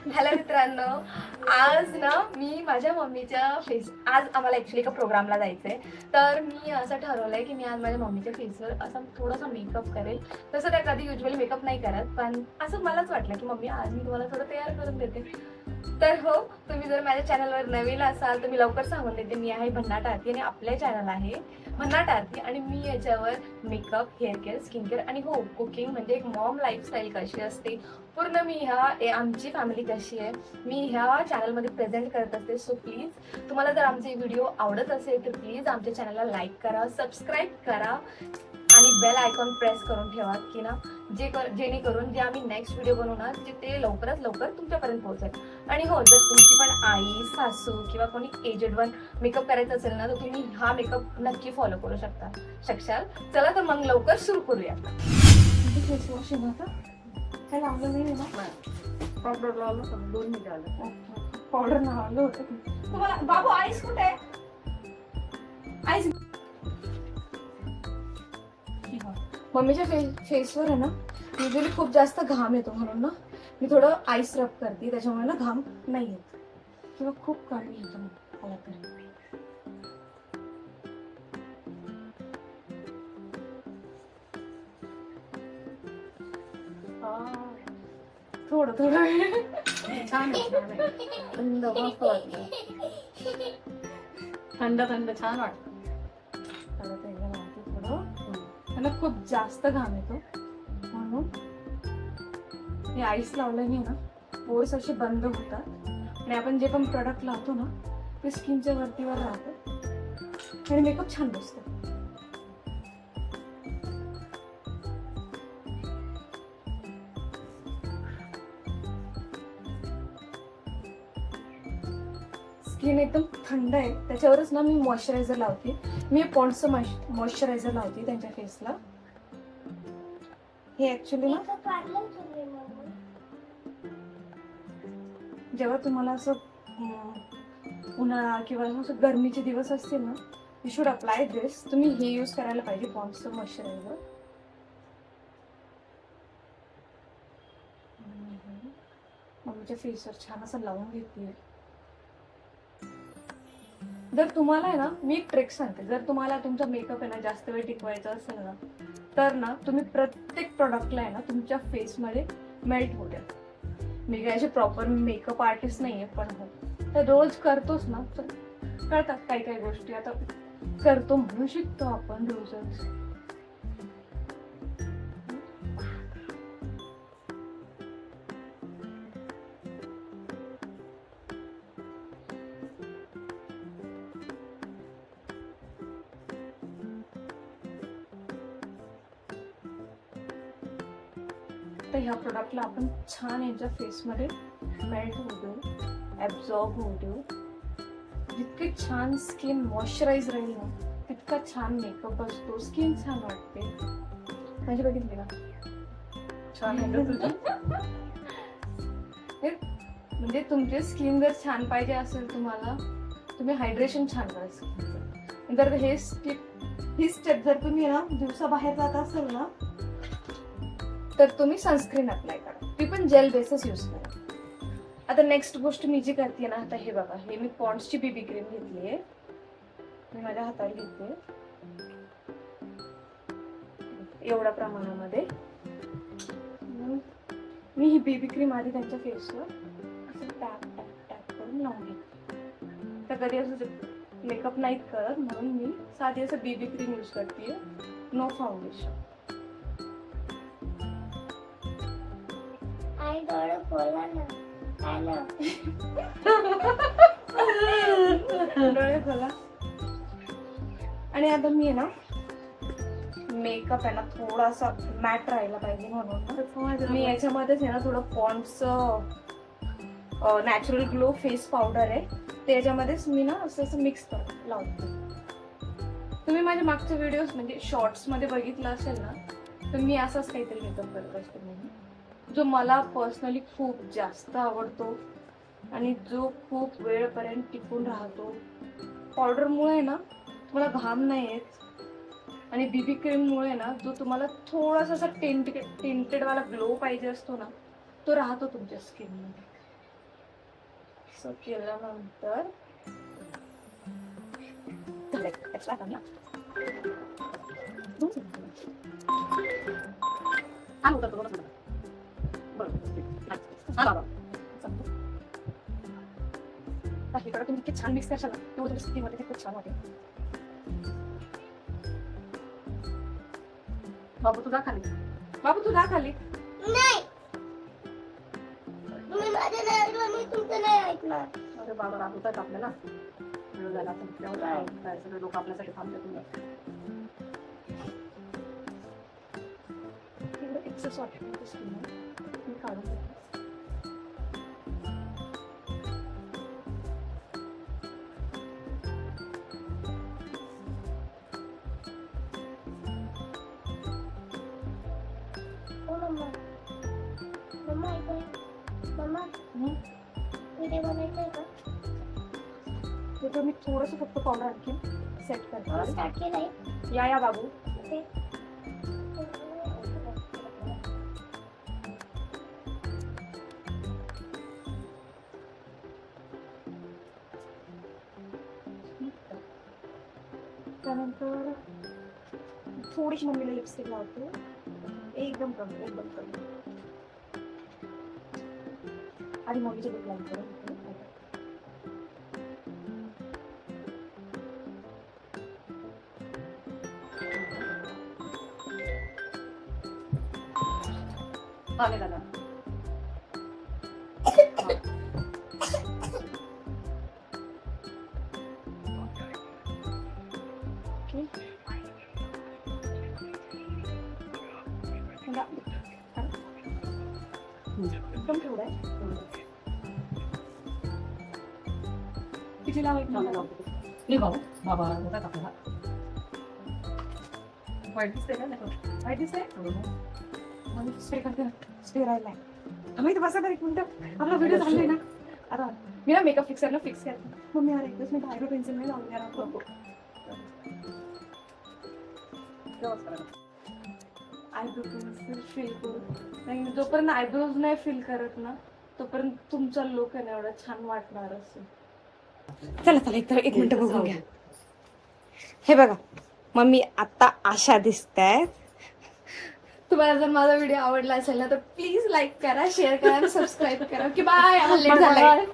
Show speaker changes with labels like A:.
A: Hello मित्रांनो, आज ना मी माझ्या मम्मीच्या आज आम्हाला ॲक्च्युली एका प्रोग्रामला जायचं आहे. तर मी असं ठरवलं आहे की मी आज माझ्या मम्मीच्या फेसवर असं थोडासा मेकअप करेल. तसं त्या कधी युजली मेकअप नाही करत, पण असं मलाच वाटलं की मम्मी आज मी तुम्हाला थोडं तयार करून देते. तर हो, तुम्ही जर माझ्या चॅनलवर नवीन असाल तर मी लवकर सांगून देते, मी आहे भन्नाट आरती आणि आपले चॅनल आहे भन्नाट आरती. आणि मी याच्यावर makeup, hair care, skin care आणि हो कुकिंग म्हणजे एक मॉम लाईफस्टाईल कशी असते पूर्ण मी आमची फॅमिली कशी आहे मी ह्या चॅनलमध्ये प्रेझेंट करत असते. सो प्लीज तुम्हाला जर आमचे व्हिडिओ आवडत असेल तर प्लीज आमच्या चॅनलला लाईक करा, सबस्क्राईब करा आणि बेल आयकॉन प्रेस करून ठेवा की ना जेणेकरून जे आम्ही नेक्स्ट व्हिडिओ बनवणार ते लवकरात लवकर तुमच्यापर्यंत पोहोचेल. आणि हो, जर तुमची पण आई, सासू किंवा कोणी एजेड वन मेकअप करायचं असेल ना तर तुम्ही हा मेकअप नक्की फॉलो करू शकशाल. चला तर मग लवकर सुरू करूया. फेस वॉश आहे ना, काय लावलं नाही ना,
B: पावडर लावलं पण 2 मिनिट आलं.
A: पावडर लावलं होतं तुम्हाला. बाबू आईस कुठे आहे? आईस मम्मीच्या फेसवर आहे ना युजली खूप जास्त घाम येतो, म्हणून ना मी थोडं आईस रब करते, त्याच्यामुळे ना घाम नाही येत किंवा खूप कमी येतो मला तरी. थोडं
B: छान आहे. थंड मस्त वाटतं. थंड छान वाटतं.
A: मला खूप जास्त घाम येतो म्हणून हे आईस लावल्याने ना पोर्स असे बंद होतात आणि आपण जे पण प्रोडक्ट लावतो ना ते स्किनच्या वरतीवर राहतं आणि मेकअप छान बसतो. स्किन एकदम थंड आहे, त्याच्यावरच ना मी मॉइश्चरायझर लावते. मी पॉन्ड्सचं मॉइश्चरायझर लावते त्यांच्या फेसला. हे ऍक्च्युली ना जेव्हा तुम्हाला असं उन्हाळा किंवा असं गरमीचे दिवस असतील ना, यू शुड अप्लाय दिस. तुम्ही हे यूज करायला पाहिजे, पॉन्ड्सचं मॉइश्चरायझर. मम्मीच्या फेसवर छान असं लावून घेते. जर तुम्हाला आहे ना, मी एक ट्रिक सांगते, जर तुम्हाला तुमचा मेकअप आहे ना जास्त वेळ टिकवायचा असेल ना तर ना तुम्ही प्रत्येक प्रोडक्टला आहे ना तुमच्या फेसमध्ये मेल्ट होऊ द्या. मी काय प्रॉपर मेकअप आर्टिस्ट नाहीये, पण हो तर रोज करतोच ना तर कळतात काही काही गोष्टी. आता करतो म्हणून शिकतो आपण रोजच. तर ह्या प्रोडक्टला आपण छान यांच्या फेसमध्ये मेल्ट होऊ देऊ, ॲब्झॉर्ब होऊ देऊ. जितके छान स्किन मॉइश्चराईज राहील ना तितका छान मेकअप असतो, स्किन छान वाटते. म्हणजे बघितले का
B: छान आहे तुझं.
A: म्हणजे तुमची स्किन जर छान पाहिजे असेल तुम्हाला, तुम्ही हायड्रेशन छान करा स्किनचं. जर ही स्टेप जर तुम्ही ना दिवसाबाहेर जात असेल ना तर तुम्ही सनस्क्रीन अप्लाय करा, ती पण जेल बेसच यूज करा. आता नेक्स्ट गोष्ट मी जी करते ना, आता हे बघा, हे मी पॉन्ड्सची बीबी क्रीम घेतली आहे, मी माझ्या हातावर घेते एवढ्या प्रमाणामध्ये. मी ही बीबी क्रीम आधी त्यांच्या फेसवर असं टॅप टॅप टॅप करून लावून घेते. तर कधी असं मेकअप नाहीत करत म्हणून मी साधी असं बीबी क्रीम यूज करते, नो फाउंडेशन. डोळे खोला. आणि आता मी आहे ना मेकअप आहे ना थोडासा मॅट राहायला पाहिजे म्हणून मी याच्यामध्येच आहे ना थोडं पॉन्ड्सचं नॅचरल ग्लो फेस पावडर आहे ते याच्यामध्येच मी ना असं मिक्स लावते. तुम्ही माझ्या मागचे व्हिडिओज म्हणजे शॉर्ट्स मध्ये बघितलं असेल ना तर मी असाच काहीतरी मेकअप करत असते, जो मला पर्सनली खूप जास्त आवडतो आणि जो खूप वेळपर्यंत टिकून राहतो. पावडरमुळे ना तुम्हाला घाम नाही येत आणि बीबी क्रीममुळे ना जो तुम्हाला थोडासा असा टिंटेड वाला ग्लो पाहिजे असतो ना तो राहतो तुमच्या स्किनमध्ये. असं केल्यानंतर एक्स्ट्रा कर ना.
B: छान होतं थोडंसं. बरं हा बाबा
A: बाकीकडे तुम्ही इतके छान मिक्स करशाल ना, तेवढं तुमच्या स्किनमध्ये ते खूप छान वाटेल.
B: बाबू तुझा खाली.
A: बाबू तू जा खाली.
C: नाही तुम्ही माझं नाही ऐकलं मी तुमचं नाही ऐकणार.
B: अरे बाबा राहतात आपल्याला वेळ झाला तर काय सगळे लोक आपल्यासाठी थांबले तुम्ही.
A: एवढं एक्सेस वाटतं तुमच्या स्किनमध्ये. तुम्ही काढून घ्या.
C: हो मम्मा मम्मा ऐकूया मम्मा व्हिडिओ बनायचा आहे का?
A: त्याचं मी थोडंसं फक्त पावडर आणखी सेट करते.
C: स्टार्ट केलंय
A: या बाबू.
C: ते
A: त्यानंतर थोडीशी मम्मीला लिपस्टिक लावते. एकदम कमी एकदम कमी. आणि मम्मीचे लिप लाईन करून
B: आले दादा.
A: एकदम थोडं आहे. किती लावायचं?
B: नाही बाबा बाबा होतात आपल्याला. वाईट दिसते का नाही?
A: माहिती दिसतंय? मग स्प्रे करते ना. स्प्रे राहिलाय. आम्ही बसा तर एक मिनिटं. आपला व्हिडिओ झालाय ना. आता मी ना मेकअप फिक्सरला फिक्स करते. मग मी एकच मी आयब्रो पेन्सिल नाही लावून देणार नको.
B: तेव्हाच करायचं.
A: आयब्रो पेन्सिल फील करू. आणि जोपर्यंत आयब्रोज नाही फील करत ना तोपर्यंत तुमचा लुक आहे ना एवढा छान वाटणार असेल. चला चला एक मिनिट बघून घ्या. हे बघा मम्मी आता अशा दिसतायत. तुम्हाला जर माझा व्हिडिओ आवडला असेल ना तर प्लीज लाईक करा, शेअर करा आणि सबस्क्राईब करा. की बाय. आम्हाला लेट झालाय.